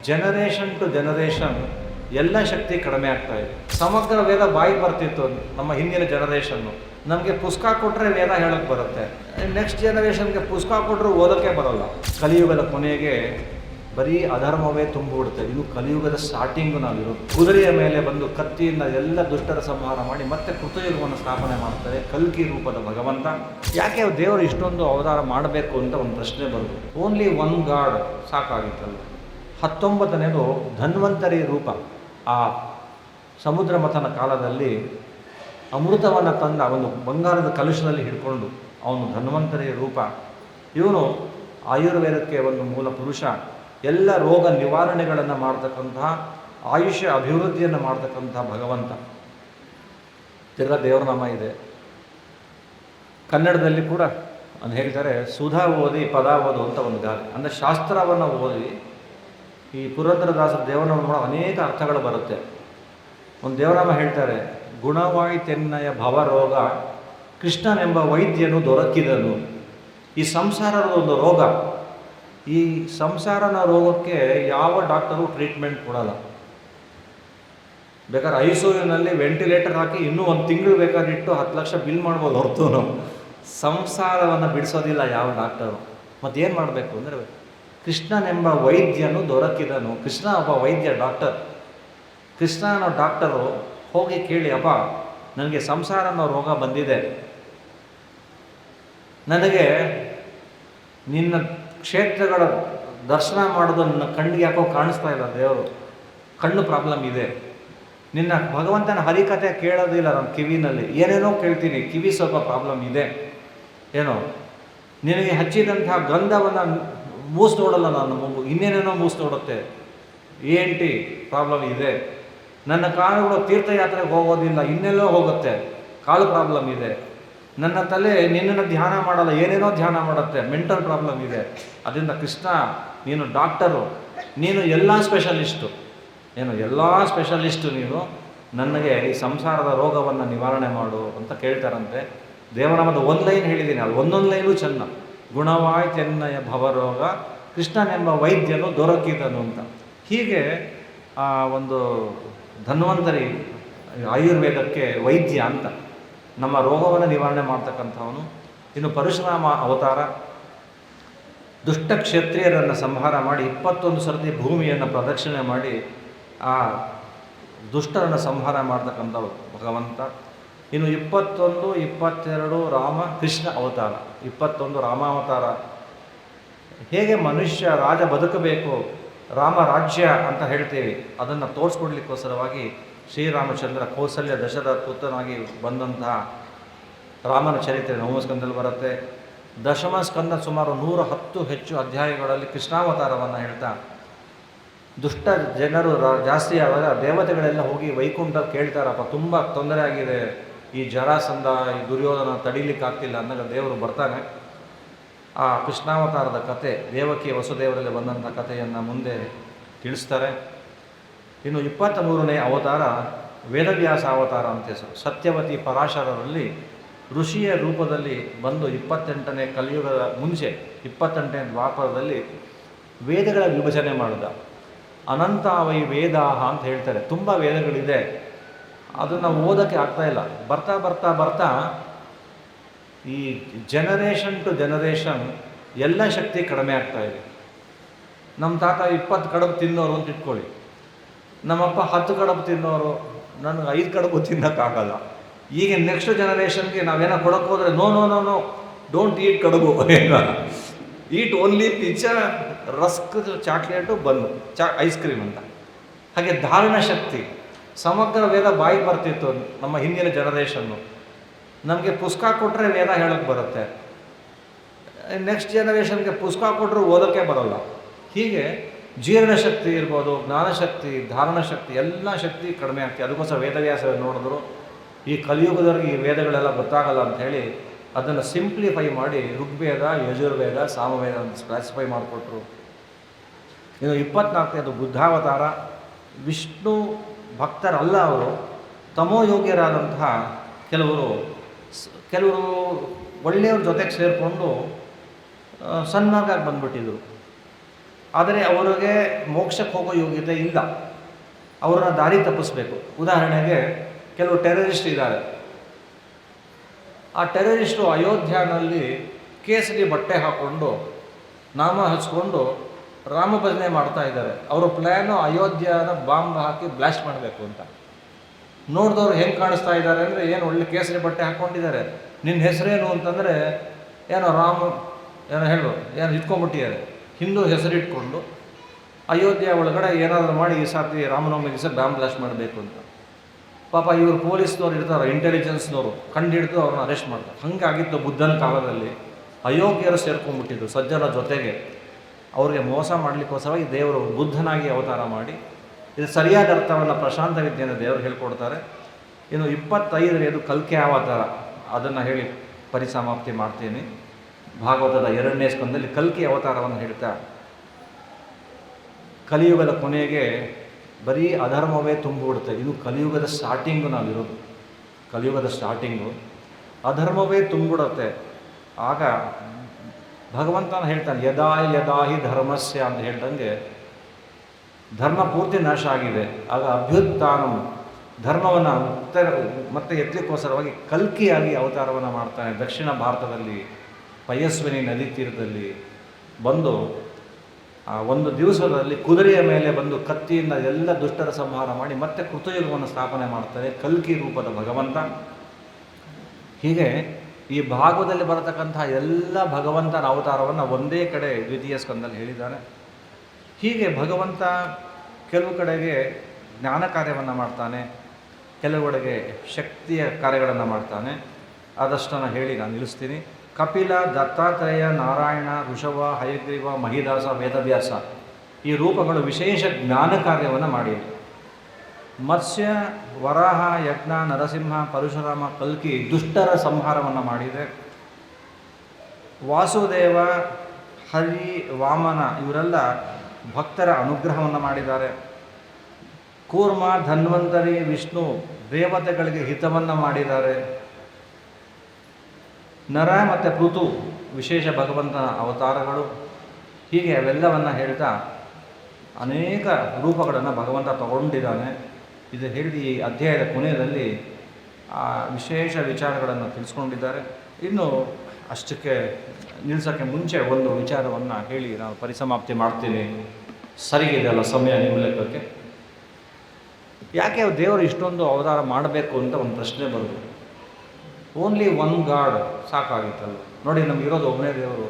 Generation to generation ಎಲ್ಲ ಶಕ್ತಿ ಕಡಿಮೆ ಆಗ್ತಾ ಇದೆ. ಸಮಗ್ರ ವೇದ ಬಾಯಿಗೆ ಬರ್ತಿತ್ತು ನಮ್ಮ ಹಿಂದಿನ ಜನರೇಷನ್ನು. ನಮಗೆ ಪುಸ್ತಕ ಕೊಟ್ಟರೆ ವೇದ ಹೇಳೋಕ್ಕೆ ಬರುತ್ತೆ. ನೆಕ್ಸ್ಟ್ ಜನರೇಷನ್ಗೆ ಪುಸ್ತಕ ಕೊಟ್ಟರು ಓದೋಕ್ಕೆ ಬರೋಲ್ಲ. ಕಲಿಯುಗದ ಕೊನೆಗೆ ಬರೀ ಅಧರ್ಮವೇ ತುಂಬಿಬಿಡುತ್ತೆ. ಇದು ಕಲಿಯುಗದ ಸ್ಟಾರ್ಟಿಂಗು ನಾವಿರೋದು. ಕುದುರೆಯ ಮೇಲೆ ಬಂದು ಕತ್ತಿಯಿಂದ ಎಲ್ಲ ದುಷ್ಟರ ಸಂಹಾರ ಮಾಡಿ ಮತ್ತೆ ಕೃತಯುಗವನ್ನು ಸ್ಥಾಪನೆ ಮಾಡ್ತಾರೆ ಕಲ್ಕಿ ರೂಪದ ಭಗವಂತ. ಯಾಕೆ ದೇವರು ಇಷ್ಟೊಂದು ಅವತಾರ ಮಾಡಬೇಕು ಅಂತ ಒಂದು ಪ್ರಶ್ನೆ ಬಂತು. ಓನ್ಲಿ ಒನ್ ಗಾಡ್ ಸಾಕಾಗಿತ್ತಲ್ಲ. 19ನೇದು ಧನ್ವಂತರಿ ರೂಪ. ಆ ಸಮುದ್ರ ಮಥನ ಕಾಲದಲ್ಲಿ ಅಮೃತವನ್ನು ತಂದ ಒಂದು ಬಂಗಾರದ ಕಲಶದಲ್ಲಿ ಹಿಡ್ಕೊಂಡು ಅವನು ಧನ್ವಂತರಿ ರೂಪ. ಇವನು ಆಯುರ್ವೇದಕ್ಕೆ ಒಂದು ಮೂಲ ಪುರುಷ. ಎಲ್ಲ ರೋಗ ನಿವಾರಣೆಗಳನ್ನು ಮಾಡ್ತಕ್ಕಂತಹ, ಆಯುಷ್ಯ ಅಭಿವೃದ್ಧಿಯನ್ನು ಮಾಡ್ತಕ್ಕಂತಹ ಭಗವಂತ. ತಿರ್ಗಾ ದೇವರ ನಾಮ ಇದೆ. ಕನ್ನಡದಲ್ಲಿ ಕೂಡ ಅಂತ ಹೇಳ್ತಾರೆ, ಸುಧಾ ಓದಿ ಪದ ಓದು ಅಂತ ಒಂದು ಗಾದೆ. ಅಂದರೆ ಶಾಸ್ತ್ರವನ್ನು ಓದಿ ಈ ಪುರಂದರದಾಸರ ದೇವರನಾಮ ಮಾಡೋ ಅನೇಕ ಅರ್ಥಗಳು ಬರುತ್ತೆ. ಒಂದು ದೇವರಾಮ ಹೇಳ್ತಾರೆ, ಗುಣವಾಯಿತೆನ್ನಯ ಭವರೋಗ ಕೃಷ್ಣನೆಂಬ ವೈದ್ಯನು ದೊರಕಿದನು. ಈ ಸಂಸಾರದ ಒಂದು ರೋಗ, ಈ ಸಂಸಾರನ ರೋಗಕ್ಕೆ ಯಾವ ಡಾಕ್ಟರು ಟ್ರೀಟ್ಮೆಂಟ್ ಕೊಡಲ್ಲ. ಬೇಕಾದ್ರೆ ಐಸಿಯುನಲ್ಲಿ ವೆಂಟಿಲೇಟರ್ ಹಾಕಿ ಇನ್ನೂ 1 ತಿಂಗಳು ಬೇಕಾದ್ರೆ ಇಟ್ಟು 10 ಲಕ್ಷ ಬಿಲ್ ಮಾಡ್ಬೋದು ಹೊರತು ಸಂಸಾರವನ್ನು ಬಿಡಿಸೋದಿಲ್ಲ ಯಾವ ಡಾಕ್ಟರು. ಮತ್ತೇನು ಮಾಡಬೇಕು ಅಂದರೆ, ಕೃಷ್ಣನೆಂಬ ವೈದ್ಯನು ದೊರಕಿದನು. ಕೃಷ್ಣ ಒಬ್ಬ ವೈದ್ಯ, ಡಾಕ್ಟರ್. ಕೃಷ್ಣ ಅನ್ನೋ ಡಾಕ್ಟರು ಹೋಗಿ ಕೇಳಿ, ಅಪ್ಪ ನನಗೆ ಸಂಸಾರ ಅನ್ನೋ ರೋಗ ಬಂದಿದೆ, ನನಗೆ ನಿನ್ನ ಕ್ಷೇತ್ರಗಳ ದರ್ಶನ ಮಾಡೋದು ನನ್ನ ಕಣ್ಣಿಗೆ ಯಾಕೋ ಕಾಣಿಸ್ತಾ ಇಲ್ಲ ದೇವರು, ಕಣ್ಣು ಪ್ರಾಬ್ಲಮ್ ಇದೆ. ನಿನ್ನ ಭಗವಂತನ ಹರಿಕತೆ ಕೇಳೋದಿಲ್ಲ ನನ್ನ ಕಿವಿನಲ್ಲಿ, ಏನೇನೋ ಕೇಳ್ತೀನಿ, ಕಿವಿ ಸ್ವಲ್ಪ ಪ್ರಾಬ್ಲಮ್ ಇದೆ. ಏನೋ ನಿನಗೆ ಹಚ್ಚಿದಂತಹ ಗಂಧವನ್ನು ಮೂಸ್ ನೋಡಲ್ಲ ನನ್ನ ಮಗು, ಇನ್ನೇನೇನೋ ಮೂಸ್ ನೋಡುತ್ತೆ, ENT ಪ್ರಾಬ್ಲಮ್ ಇದೆ. ನನ್ನ ಕಾಲುಗಳು ತೀರ್ಥಯಾತ್ರೆಗೆ ಹೋಗೋದಿಲ್ಲ, ಇನ್ನೆಲ್ಲೋ ಹೋಗುತ್ತೆ, ಕಾಲು ಪ್ರಾಬ್ಲಮ್ ಇದೆ. ನನ್ನ ತಲೆ ನಿನ್ನನ್ನು ಧ್ಯಾನ ಮಾಡಲ್ಲ, ಏನೇನೋ ಧ್ಯಾನ ಮಾಡುತ್ತೆ, ಮೆಂಟಲ್ ಪ್ರಾಬ್ಲಮ್ ಇದೆ. ಅದರಿಂದ ಕೃಷ್ಣ ನೀನು ಡಾಕ್ಟರು, ನೀನು ಎಲ್ಲ ಸ್ಪೆಷಲಿಸ್ಟು, ನೀನು ನನಗೆ ಈ ಸಂಸಾರದ ರೋಗವನ್ನು ನಿವಾರಣೆ ಮಾಡು ಅಂತ ಕೇಳ್ತಾರಂತೆ. ದೇವರಾಮದ ಒಂದು ಲೈನ್ ಹೇಳಿದ್ದೀನಿ, ಅದು ಒಂದೊಂದು ಲೈನು ಚೆನ್ನ. ಗುಣವಾಯ್ತೆನ್ನಯ ಭವರೋಗ ಕೃಷ್ಣನೆಂಬ ವೈದ್ಯನು ದೊರಕಿದನು ಅಂತ. ಹೀಗೆ ಆ ಒಂದು ಧನ್ವಂತರಿ ಆಯುರ್ವೇದಕ್ಕೆ ವೈದ್ಯ ಅಂತ, ನಮ್ಮ ರೋಗವನ್ನು ನಿವಾರಣೆ ಮಾಡ್ತಕ್ಕಂಥವನು. ಇನ್ನು ಪರಶುರಾಮ ಅವತಾರ, ದುಷ್ಟ ಕ್ಷತ್ರಿಯರನ್ನು ಸಂಹಾರ ಮಾಡಿ 21 ಸರ್ತಿ ಭೂಮಿಯನ್ನು ಪ್ರದಕ್ಷಿಣೆ ಮಾಡಿ ಆ ದುಷ್ಟರನ್ನು ಸಂಹಾರ ಮಾಡ್ತಕ್ಕಂಥ ಭಗವಂತ. ಇನ್ನು 21, 22 ರಾಮ ಕೃಷ್ಣ ಅವತಾರ. 21 ರಾಮಾವತಾರ. ಹೇಗೆ ಮನುಷ್ಯ ರಾಜ ಬದುಕಬೇಕು, ರಾಮ ರಾಜ್ಯ ಅಂತ ಹೇಳ್ತೀವಿ, ಅದನ್ನು ತೋರಿಸ್ಕೊಡ್ಲಿಕ್ಕೋಸ್ಕರವಾಗಿ ಶ್ರೀರಾಮಚಂದ್ರ ಕೌಸಲ್ಯ ದಶರಥ ಪುತ್ರನಾಗಿ ಬಂದಂತಹ ರಾಮನ ಚರಿತ್ರೆ ನವಮ ಸ್ಕಂದದಲ್ಲಿ ಬರುತ್ತೆ. ದಶಮ ಸ್ಕಂದ ಸುಮಾರು 110 ಹೆಚ್ಚು ಅಧ್ಯಾಯಗಳಲ್ಲಿ ಕೃಷ್ಣಾವತಾರವನ್ನು ಹೇಳ್ತಾ, ದುಷ್ಟ ಜನರು ಜಾಸ್ತಿ ಆದಾಗ ದೇವತೆಗಳೆಲ್ಲ ಹೋಗಿ ವೈಕುಂಠ ಕೇಳ್ತಾರಪ್ಪ, ತುಂಬ ತೊಂದರೆ ಆಗಿದೆ, ಈ ಜರಾಸಂಧ, ಈ ದುರ್ಯೋಧನ ತಡೀಲಿಕ್ಕಾಗ್ತಿಲ್ಲ ಅಂದಾಗ ದೇವರು ಬರ್ತಾನೆ. ಆ ಕೃಷ್ಣಾವತಾರದ ಕತೆ, ದೇವಕಿ ವಸುದೇವರಲ್ಲಿ ಬಂದಂಥ ಕಥೆಯನ್ನು ಮುಂದೆ ತಿಳಿಸ್ತಾರೆ. ಇನ್ನು 23ನೇ ಅವತಾರ ವೇದವ್ಯಾಸ ಅವತಾರ ಅಂತ ಹೆಸರು. ಸತ್ಯವತಿ ಪರಾಶರರಲ್ಲಿ ಋಷಿಯ ರೂಪದಲ್ಲಿ ಬಂದು 28ನೇ ಕಲಿಯುಗದ ಮುಂಚೆ 28ನೇ ದ್ವಾಪರದಲ್ಲಿ ವೇದಗಳ ವಿಭಜನೆ ಮಾಡಿದ. ಅನಂತಾವೈ ವೇದಾಹ ಅಂತ ಹೇಳ್ತಾರೆ. ತುಂಬ ವೇದಗಳಿದೆ, ಅದನ್ನು ಓದೋಕ್ಕೆ ಆಗ್ತಾಯಿಲ್ಲ. ಬರ್ತಾ ಬರ್ತಾ ಬರ್ತಾ ಈ ಜನರೇಷನ್ ಟು ಜನರೇಷನ್ ಎಲ್ಲ ಶಕ್ತಿ ಕಡಿಮೆ ಆಗ್ತಾ ಇದೆ. ನಮ್ಮ ತಾತ 20 ಕಡುಬು ತಿನ್ನೋರು ಅಂತ ಇಟ್ಕೊಳ್ಳಿ, ನಮ್ಮಪ್ಪ 10 ಕಡುಬು ತಿನ್ನೋರು, ನನಗೆ 5 ಕಡುಬು ತಿನ್ನೋಕ್ಕಾಗಲ್ಲ. ಈಗ ನೆಕ್ಸ್ಟ್ ಜನರೇಷನ್ಗೆ ನಾವೇನೋ ಕೊಡೋಕೆ ಹೋದರೆ no no no no don't eat kadubu, eat only pizza, rusk, chocolate, bun, ice cream ಅಂತ. ಹಾಗೆ ಧಾರಣ ಶಕ್ತಿ, ಸಮಗ್ರ ವೇದ ಬಾಯಿಗೆ ಬರ್ತಿತ್ತು ನಮ್ಮ ಹಿಂದಿನ ಜನರೇಷನ್ನು. ನಮಗೆ ಪುಸ್ತಕ ಕೊಟ್ಟರೆ ವೇದ ಹೇಳೋಕ್ಕೆ ಬರುತ್ತೆ. ನೆಕ್ಸ್ಟ್ ಜನರೇಷನ್ಗೆ ಪುಸ್ತಕ ಕೊಟ್ಟರು ಓದೋಕ್ಕೆ ಬರೋಲ್ಲ. ಹೀಗೆ ಜೀರ್ಣಶಕ್ತಿ ಇರ್ಬೋದು, ಜ್ಞಾನಶಕ್ತಿ, ಧಾರಣ ಶಕ್ತಿ, ಎಲ್ಲ ಶಕ್ತಿ ಕಡಿಮೆ ಆಗ್ತದೆ. ಅದಕ್ಕೋಸ್ಕರ ವೇದವ್ಯಾಸ ನೋಡಿದ್ರು, ಈ ಕಲಿಯುಗದವ್ರಿಗೆ ಈ ವೇದಗಳೆಲ್ಲ ಗೊತ್ತಾಗಲ್ಲ ಅಂಥೇಳಿ ಅದನ್ನು ಸಿಂಪ್ಲಿಫೈ ಮಾಡಿ ಋಗ್ವೇದ, ಯಜುರ್ವೇದ, ಸಾಮವೇದ ಅಂತ ಕ್ಲಾಸಿಫೈ ಮಾಡಿಕೊಟ್ರು. ಇನ್ನು 24ನೇದು ಬುದ್ಧಾವತಾರ. ವಿಷ್ಣು ಭಕ್ತರಲ್ಲ ಅವರು, ತಮೋಯೋಗ್ಯರಾದಂತಹ ಕೆಲವರು ಒಳ್ಳೆಯವ್ರ ಜೊತೆಗೆ ಸೇರಿಕೊಂಡು ಸನ್ಮಾರ್ಗಕ್ಕೆ ಬಂದ್ಬಿಟ್ಟಿದ್ರು. ಆದರೆ ಅವರಿಗೆ ಮೋಕ್ಷಕ್ಕೆ ಹೋಗೋ ಯೋಗ್ಯತೆ ಇಲ್ಲ. ಅವರನ್ನ ದಾರಿ ತಪ್ಪಿಸ್ಬೇಕು. ಉದಾಹರಣೆಗೆ ಕೆಲವು ಟೆರರಿಸ್ಟ್ ಇದ್ದಾರೆ. ಆ ಟೆರರಿಸ್ಟು ಅಯೋಧ್ಯನಲ್ಲಿ ಕೇಸರಿ ಬಟ್ಟೆ ಹಾಕ್ಕೊಂಡು ನಾಮ ಹಚ್ಕೊಂಡು ರಾಮ ಭಜನೆ ಮಾಡ್ತಾ ಇದ್ದಾರೆ. ಅವರ ಪ್ಲ್ಯಾನು ಅಯೋಧ್ಯನ ಬಾಂಬ್ ಹಾಕಿ ಬ್ಲಾಸ್ಟ್ ಮಾಡಬೇಕು ಅಂತ. ನೋಡಿದವ್ರು ಹೆಂಗೆ ಕಾಣಿಸ್ತಾ ಇದ್ದಾರೆ ಅಂದರೆ, ಏನು ಒಳ್ಳೆ ಕೇಸರಿ ಬಟ್ಟೆ ಹಾಕ್ಕೊಂಡಿದ್ದಾರೆ. ನಿನ್ನ ಹೆಸರೇನು ಅಂತಂದರೆ ಏನೋ ರಾಮ ಏನೋ ಹೇಳು ಏನು ಇಟ್ಕೊಂಡ್ಬಿಟ್ಟಿದ್ದಾರೆ. ಹಿಂದೂ ಹೆಸರಿಟ್ಕೊಂಡು ಅಯೋಧ್ಯೆ ಒಳಗಡೆ ಏನಾದರೂ ಮಾಡಿ ಈ ಸರ್ತಿ ರಾಮನವಮಿ ದಿವಸ ಬಾಂಬ್ ಬ್ಲಾಸ್ಟ್ ಮಾಡಬೇಕು ಅಂತ. ಪಾಪ ಇವರು ಪೊಲೀಸ್ನವ್ರು ಇರ್ತಾರೆ, ಇಂಟೆಲಿಜೆನ್ಸ್ನವರು ಕಂಡು ಹಿಡಿದು ಅವ್ರನ್ನ ಅರೆಸ್ಟ್ ಮಾಡ್ತಾರೆ. ಹಾಗಾಗಿತ್ತು ಬುದ್ಧನ ಕಾಲದಲ್ಲಿ. ಅಯೋಗ್ಯರು ಸೇರ್ಕೊಂಡ್ಬಿಟ್ಟಿದ್ರು ಸಜ್ಜನ ಜೊತೆಗೆ. ಅವ್ರಿಗೆ ಮೋಸ ಮಾಡಲಿಕ್ಕೋಸ್ಕರವಾಗಿ ದೇವರು ಬುದ್ಧನಾಗಿ ಅವತಾರ ಮಾಡಿ, ಇದು ಸರಿಯಾದ ಅರ್ಥವನ್ನು ಪ್ರಶಾಂತ ವಿದ್ಯೆಯನ್ನು ದೇವರು ಹೇಳ್ಕೊಡ್ತಾರೆ. ಇನ್ನು 25ನೇದು ಕಲ್ಕಿ ಅವತಾರ, ಅದನ್ನು ಹೇಳಿ ಪರಿಸಮಾಪ್ತಿ ಮಾಡ್ತೀನಿ. ಭಾಗವತದ 2ನೇ ಸ್ಕಂದದಲ್ಲಿ ಕಲ್ಕಿ ಅವತಾರವನ್ನು ಹೇಳ್ತಾ, ಕಲಿಯುಗದ ಕೊನೆಗೆ ಬರೀ ಅಧರ್ಮವೇ ತುಂಬಿಬಿಡುತ್ತೆ. ಇದು ಕಲಿಯುಗದ ಸ್ಟಾರ್ಟಿಂಗು ನಾವಿರೋದು. ಕಲಿಯುಗದ ಸ್ಟಾರ್ಟಿಂಗು ಅಧರ್ಮವೇ ತುಂಬಿಬಿಡುತ್ತೆ. ಆಗ ಭಗವಂತನ ಹೇಳ್ತಾನೆ, ಯದಾ ಯದಾಹಿ ಧರ್ಮಸ್ಯ ಅಂತ ಹೇಳ್ದಂಗೆ ಧರ್ಮ ಪೂರ್ತಿ ನಾಶ ಆಗಿದೆ. ಆಗ ಅಭ್ಯುತ್ಥಾನಂ, ಧರ್ಮವನ್ನು ಮತ್ತೆ ಎತ್ತಲಿಕ್ಕೋಸ್ಕರವಾಗಿ ಕಲ್ಕಿಯಾಗಿ ಅವತಾರವನ್ನು ಮಾಡ್ತಾನೆ. ದಕ್ಷಿಣ ಭಾರತದಲ್ಲಿ ಪಯಸ್ವಿನಿ ನದಿ ತೀರದಲ್ಲಿ ಬಂದು ಆ ಒಂದು ದಿವಸದಲ್ಲಿ ಕುದುರೆಯ ಮೇಲೆ ಬಂದು ಕತ್ತಿಯಿಂದ ಎಲ್ಲ ದುಷ್ಟರ ಸಂಹಾರ ಮಾಡಿ ಮತ್ತೆ ಕೃತಯುಗವನ್ನು ಸ್ಥಾಪನೆ ಮಾಡ್ತಾರೆ ಕಲ್ಕಿ ರೂಪದ ಭಗವಂತ. ಹೀಗೆ ಈ ಭಾಗದಲ್ಲಿ ಬರತಕ್ಕಂತಹ ಎಲ್ಲ ಭಗವಂತನ ಅವತಾರವನ್ನು ಒಂದೇ ಕಡೆ ದ್ವಿತೀಯ ಸ್ಕಂದಲ್ಲಿ ಹೇಳಿದ್ದಾನೆ. ಹೀಗೆ ಭಗವಂತ ಕೆಲವು ಕಡೆಗೆ ಜ್ಞಾನ ಕಾರ್ಯವನ್ನು ಮಾಡ್ತಾನೆ, ಕೆಲವೆಡೆಗೆ ಶಕ್ತಿಯ ಕಾರ್ಯಗಳನ್ನು ಮಾಡ್ತಾನೆ. ಆದಷ್ಟನ್ನು ಹೇಳಿ ನಾನು ನಿಲ್ಲಿಸ್ತೀನಿ. ಕಪಿಲ, ದತ್ತಾತ್ರೇಯ, ನಾರಾಯಣ, ಋಷಭ, ಹಯಗ್ರೀವ, ಮಹಿದಾಸ, ವೇದವ್ಯಾಸ ಈ ರೂಪಗಳು ವಿಶೇಷ ಜ್ಞಾನ ಕಾರ್ಯವನ್ನು ಮಾಡಿವೆ. ಮತ್ಸ್ಯ, ವರಾಹ, ಯಜ್ಞ, ನರಸಿಂಹ, ಪರಶುರಾಮ, ಕಲ್ಕಿ ದುಷ್ಟರ ಸಂಹಾರವನ್ನು ಮಾಡಿದೆ. ವಾಸುದೇವ, ಹರಿ, ವಾಮನ ಇವರೆಲ್ಲ ಭಕ್ತರ ಅನುಗ್ರಹವನ್ನು ಮಾಡಿದ್ದಾರೆ. ಕೂರ್ಮ, ಧನ್ವಂತರಿ, ವಿಷ್ಣು ದೇವತೆಗಳಿಗೆ ಹಿತವನ್ನು ಮಾಡಿದ್ದಾರೆ. ನರ ಮತ್ತು ಪೃಥು ವಿಶೇಷ ಭಗವಂತನ ಅವತಾರಗಳು. ಹೀಗೆ ಅವೆಲ್ಲವನ್ನು ಹೇಳ್ತಾ ಅನೇಕ ರೂಪಗಳನ್ನು ಭಗವಂತ ತಗೊಂಡಿದ್ದಾನೆ. ಇದು ಹೇಳಿದ ಈ ಅಧ್ಯಾಯದ ಕೊನೆಯಲ್ಲಿ ಆ ವಿಶೇಷ ವಿಚಾರಗಳನ್ನು ತಿಳಿಸ್ಕೊಂಡಿದ್ದಾರೆ. ಇನ್ನು ಅಷ್ಟಕ್ಕೆ ನಿಲ್ಲಿಸೋಕ್ಕೆ ಮುಂಚೆ ಒಂದು ವಿಚಾರವನ್ನು ಹೇಳಿ ನಾನು ಪರಿಸಮಾಪ್ತಿ ಮಾಡ್ತೀನಿ. ಸರಿಗಿದೆಯಲ್ಲ ಸಮಯ ನಿಮ್ಮ ಲೆಕ್ಕಕ್ಕೆ? ಯಾಕೆ ದೇವರು ಇಷ್ಟೊಂದು ಅವತಾರ ಮಾಡಬೇಕು ಅಂತ ಒಂದು ಪ್ರಶ್ನೆ ಬರೋದು. ಓನ್ಲಿ ಒನ್ ಗಾಡ್ ಸಾಕಾಗಿತ್ತಲ್ಲ. ನೋಡಿ, ನಮಗಿರೋದು ಒಬ್ಬನೇ ದೇವರು.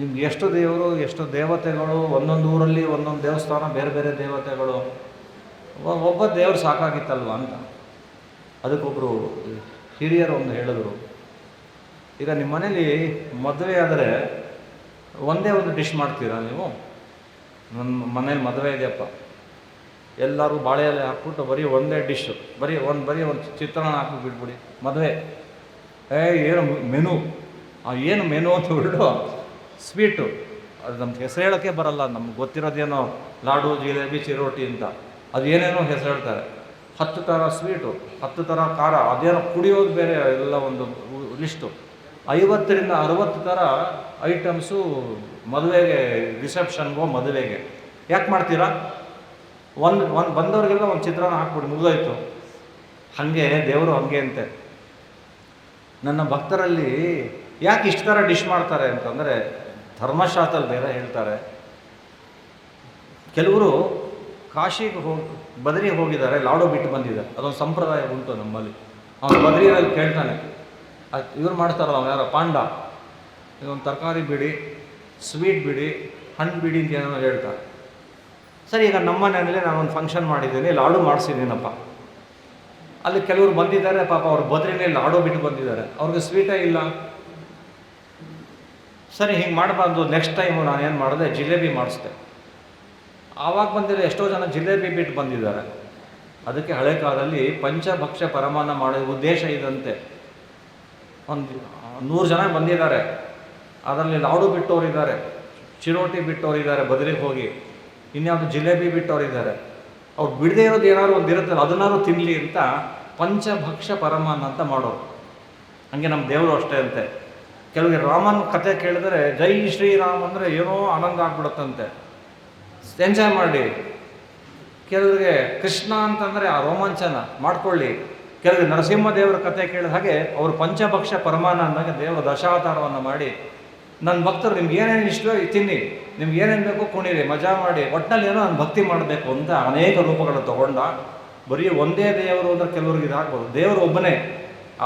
ನಿಮ್ಗೆ ಎಷ್ಟು ದೇವರು, ಎಷ್ಟು ದೇವತೆಗಳು, ಒಂದೊಂದು ಊರಲ್ಲಿ ಒಂದೊಂದು ದೇವಸ್ಥಾನ, ಬೇರೆ ಬೇರೆ ದೇವತೆಗಳು, ಒಬ್ಬ ದೇವರು ಸಾಕಾಗಿತ್ತಲ್ವ ಅಂತ. ಅದಕ್ಕೊಬ್ಬರು ಹಿರಿಯರು ಒಂದು ಹೇಳಿದ್ರು, ಈಗ ನಿಮ್ಮ ಮನೇಲಿ ಮದುವೆ ಆದರೆ ಒಂದೇ ಒಂದು ಡಿಶ್ ಮಾಡ್ತೀರಾ ನೀವು? ನನ್ನ ಮನೇಲಿ ಮದುವೆ ಇದೆಯಪ್ಪ, ಎಲ್ಲರೂ ಬಾಳೆ ಎಲೆ ಹಾಕ್ಬಿಟ್ಟು ಬರೀ ಒಂದೇ ಡಿಶ್ಶು, ಬರೀ ಒಂದು ಚಿತ್ರಾನ್ನ ಹಾಕ್ಬಿಟ್ಟು ಬಿಟ್ಬಿಡಿ ಮದುವೆ. ಏನು ಮೆನು, ಏನು ಮೆನು ಅಂತ ಬಿಟ್ಟು ಸ್ವೀಟು, ಅದು ನಮ್ಗೆ ಹೆಸರು ಹೇಳೋಕ್ಕೆ ಬರಲ್ಲ. ನಮ್ಗೆ ಗೊತ್ತಿರೋದೇನೋ ಲಾಡು, ಜಿಲೇಬಿ, ಚಿರೋಟಿ ಅಂತ, ಅದು ಏನೇನೋ ಹೆಸರು ಹೇಳ್ತಾರೆ. 10 ಥರ ಸ್ವೀಟು, 10 ಥರ ಖಾರ, ಅದೇನೋ ಕುಡಿಯೋದು ಬೇರೆ, ಎಲ್ಲ ಒಂದು ಲಿಸ್ಟು. 50ರಿಂದ 60 ಥರ ಐಟಮ್ಸು ಮದುವೆಗೆ, ರಿಸೆಪ್ಷನ್ಗೋ ಮದುವೆಗೆ. ಯಾಕೆ ಮಾಡ್ತೀರಾ? ಒಂದು ಬಂದವ್ರಿಗೆಲ್ಲ ಒಂದು ಚಿತ್ರಾನ್ನ ಹಾಕ್ಬಿಡಿ, ಮುಗಿದೋಯ್ತು. ಹಾಗೆ ದೇವರು ಹಾಗೆ ಅಂತೆ. ನನ್ನ ಭಕ್ತರಲ್ಲಿ ಯಾಕೆ ಇಷ್ಟು ಥರ ಡಿಶ್ ಮಾಡ್ತಾರೆ ಅಂತಂದರೆ, ಧರ್ಮಶಾಸ್ತ್ರದಲ್ಲಿ ಬೇರೆ ಹೇಳ್ತಾರೆ. ಕೆಲವರು ಕಾಶಿಗೆ ಬದರಿಗೆ ಹೋಗಿದ್ದಾರೆ, ಲಾಡು ಬಿಟ್ಟು ಬಂದಿದ್ದಾರೆ. ಅದೊಂದು ಸಂಪ್ರದಾಯ ಉಂಟು ನಮ್ಮಲ್ಲಿ. ಅವನು ಬದರಿಯಲ್ಲಿ ಕೇಳ್ತಾನೆ, ಇವ್ರು ಮಾಡ್ತಾರಲ್ಲ, ಅವ್ನು ಯಾರೋ ಪಾಂಡ, ಇದೊಂದು ತರಕಾರಿ ಬಿಡಿ, ಸ್ವೀಟ್ ಬಿಡಿ, ಹಣ್ಣು ಬಿಡಿ ಅಂತ ಏನೋ ಹೇಳ್ತಾರೆ. ಸರಿ, ಈಗ ನಮ್ಮ ಮನೆಯಲ್ಲಿ ನಾನೊಂದು ಫಂಕ್ಷನ್ ಮಾಡಿದ್ದೀನಿ, ಲಾಡು ಮಾಡಿಸಿದ್ದೀನಪ್ಪ. ಅಲ್ಲಿ ಕೆಲವರು ಬಂದಿದ್ದಾರೆ, ಪಾಪ ಅವ್ರು ಬದ್ರಿನೇ ಲಾಡು ಬಿಟ್ಟು ಬಂದಿದ್ದಾರೆ, ಅವ್ರಿಗೆ ಸ್ವೀಟೇ ಇಲ್ಲ. ಸರಿ, ಹಿಂಗೆ ಮಾಡಬಾರ್ದು. ನೆಕ್ಸ್ಟ್ ಟೈಮು ನಾನೇನು ಮಾಡಿದೆ, ಜಿಲೇಬಿ ಮಾಡಿಸ್ದೆ. ಆವಾಗ ಬಂದಿರೋ ಎಷ್ಟೋ ಜನ ಜಿಲೇಬಿ ಬಿಟ್ಟು ಬಂದಿದ್ದಾರೆ. ಅದಕ್ಕೆ ಹಳೆ ಕಾಲದಲ್ಲಿ ಪಂಚಭಕ್ಷ್ಯ ಪರಮಾನ್ನ ಮಾಡೋ ಉದ್ದೇಶ ಇದಂತೆ. ಒಂದು 100 ಜನ ಬಂದಿದ್ದಾರೆ, ಅದರಲ್ಲಿ ಲಾಡು ಬಿಟ್ಟವರಿದ್ದಾರೆ, ಚಿರೋಟಿ ಬಿಟ್ಟವರಿದ್ದಾರೆ ಬದಲಿಗೆ ಹೋಗಿ, ಇನ್ಯಾವುದು ಜಿಲೇಬಿ ಬಿಟ್ಟವರಿದ್ದಾರೆ. ಅವ್ರು ಬಿಡದೇ ಇರೋದು ಏನಾದ್ರು ಒಂದು ಇರುತ್ತಲ್ಲ, ಅದನ್ನಾದ್ರು ತಿನ್ನಲಿ ಅಂತ ಪಂಚಭಕ್ಷ್ಯ ಪರಮಾನ್ನ ಅಂತ ಮಾಡೋರು. ಹಂಗೆ ನಮ್ಮ ದೇವರು ಅಷ್ಟೇ ಅಂತೆ. ಕೆಲವರಿಗೆ ರಾಮನ ಕಥೆ ಕೇಳಿದರೆ ಜೈ ಶ್ರೀರಾಮ್ ಅಂದರೆ ಏನೋ ಆನಂದ ಆಗ್ಬಿಡುತ್ತಂತೆ. ಎಂಜಾಯ್ ಮಾಡಿ. ಕೆಲವರಿಗೆ ಕೃಷ್ಣ ಅಂತಂದರೆ ಆ ರೋಮಾಂಚನ ಮಾಡ್ಕೊಳ್ಳಿ. ಕೆಲವರಿಗೆ ನರಸಿಂಹದೇವರ ಕಥೆ ಕೇಳಿದ ಹಾಗೆ ಅವರು ಪಂಚಭಕ್ಷ ಪರಮಾನ ಅಂದಾಗ ದೇವರ ದಶಾವತಾರವನ್ನು ಮಾಡಿ, ನನ್ನ ಭಕ್ತರು ನಿಮ್ಗೆ ಏನೇನು ಇಷ್ಟವೋ ತಿನ್ನಿ, ನಿಮ್ಗೆ ಏನೇನು ಬೇಕೋ ಕುಣಿರಿ, ಮಜಾ ಮಾಡಿ, ಒಟ್ಟಿನಲ್ಲಿ ಏನೋ ನಾನು ಭಕ್ತಿ ಮಾಡಬೇಕು ಅಂತ ಅನೇಕ ರೂಪಗಳನ್ನು ತಗೊಂಡ. ಬರೀ ಒಂದೇ ದೇವರು ಅಂದರೆ ಕೆಲವ್ರಿಗೆ ಇದಾಗ್ಬೋದು, ದೇವರು ಒಬ್ಬನೇ.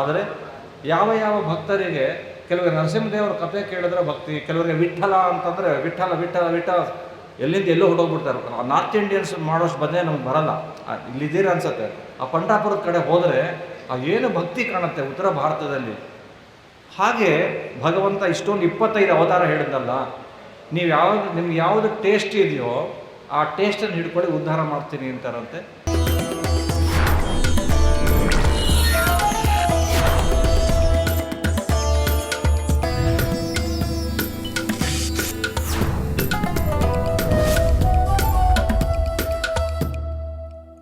ಆದರೆ ಯಾವ ಯಾವ ಭಕ್ತರಿಗೆ ಕೆಲವರಿಗೆ ನರಸಿಂಹದೇವರ ಕಥೆ ಕೇಳಿದ್ರೆ ಭಕ್ತಿ, ಕೆಲವರಿಗೆ ವಿಠ್ಠಲ ಅಂತಂದರೆ ವಿಠ್ಠಲ ವಿಠ್ಠಲ ವಿಠ್ಠಲ ಎಲ್ಲಿಂದ ಎಲ್ಲೋ ಹೊಡೋಗ್ಬಿಡ್ತಾರೆ. ನಾರ್ತ್ ಇಂಡಿಯನ್ಸ್ ಮಾಡೋಷ್ಟು ಬದನೆ ನಮ್ಗೆ ಬರಲ್ಲ, ಇಲ್ಲಿದ್ದೀರ ಅನ್ಸುತ್ತೆ. ಆ ಪಂಡಾಪುರದ ಕಡೆ ಹೋದರೆ ಏನು ಭಕ್ತಿ ಕಾಣುತ್ತೆ ಉತ್ತರ ಭಾರತದಲ್ಲಿ. ಹಾಗೆ ಭಗವಂತ ಇಷ್ಟೊಂದು 25 ಅವತಾರ ಹೇಳಿದ್ನಲ್ಲ, ನಿಮ್ಗೆ ಯಾವುದು ಟೇಸ್ಟ್ ಇದೆಯೋ ಆ ಟೇಸ್ಟನ್ನು ಹಿಡ್ಕೊಳ್ಳಿ ಉದ್ಧಾರ ಮಾಡ್ತೀನಿ ಅಂತಾರಂತೆ.